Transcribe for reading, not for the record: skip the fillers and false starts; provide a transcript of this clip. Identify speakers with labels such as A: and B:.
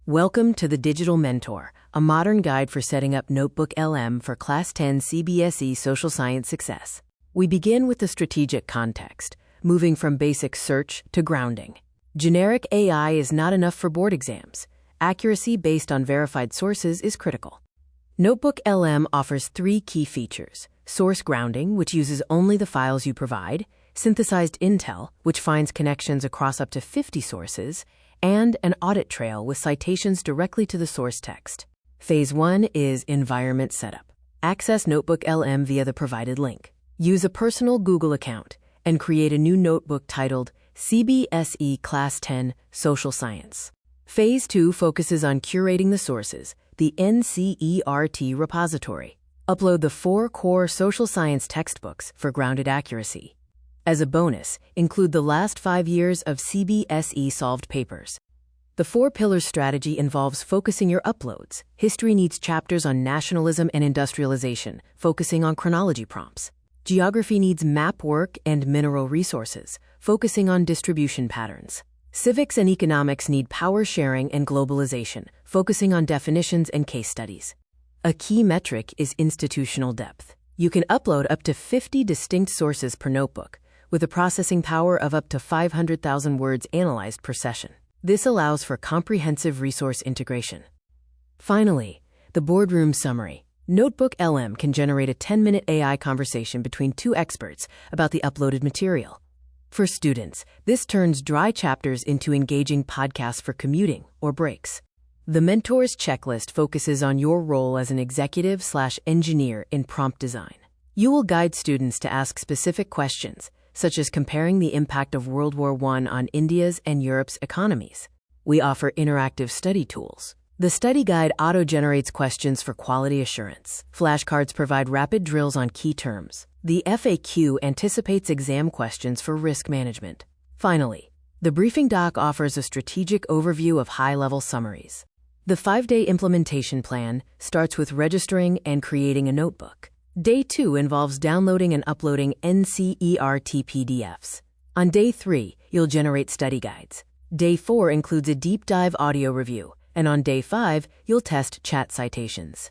A: Welcome to the Digital Mentor, a modern guide for setting up NotebookLM for Class 10 CBSE Social Science success. We begin with the strategic context, moving from basic search to grounding. Generic AI is not enough for board exams. Accuracy based on verified sources is critical. NotebookLM offers 3 key features: source grounding, which uses only the files you provide; synthesized intel, which finds connections across up to 50 sources; and an audit trail with citations directly to the source text. Phase 1 is environment setup. Access NotebookLM via the provided link. Use a personal Google account and create a new notebook titled CBSE Class 10 Social Science. Phase 2 focuses on curating the sources, the NCERT repository. Upload the 4 core social science textbooks for grounded accuracy. As a bonus, include the last 5 years of CBSE solved papers. The 4 pillars strategy involves focusing your uploads. History needs chapters on nationalism and industrialization, focusing on chronology prompts. Geography needs map work and mineral resources, focusing on distribution patterns. Civics and economics need power sharing and globalization, focusing on definitions and case studies. A key metric is institutional depth. You can upload up to 50 distinct sources per notebook, with a processing power of up to 500,000 words analyzed per session. This allows for comprehensive resource integration. Finally, the Boardroom summary. NotebookLM can generate a 10-minute AI conversation between 2 experts about the uploaded material. For students, this turns dry chapters into engaging podcasts for commuting or breaks. The Mentor's checklist focuses on your role as an executive/engineer in prompt design. You will guide students to ask specific questions, such as comparing the impact of World War I on India's and Europe's economies. We offer interactive study tools. The study guide auto-generates questions for quality assurance. Flashcards provide rapid drills on key terms. The FAQ anticipates exam questions for risk management. Finally, the briefing doc offers a strategic overview of high-level summaries. The 5-day implementation plan starts with registering and creating a notebook. Day 2 involves downloading and uploading NCERT PDFs. On Day 3, you'll generate study guides. Day 4 includes a deep dive audio review, and on Day 5, you'll test chat citations.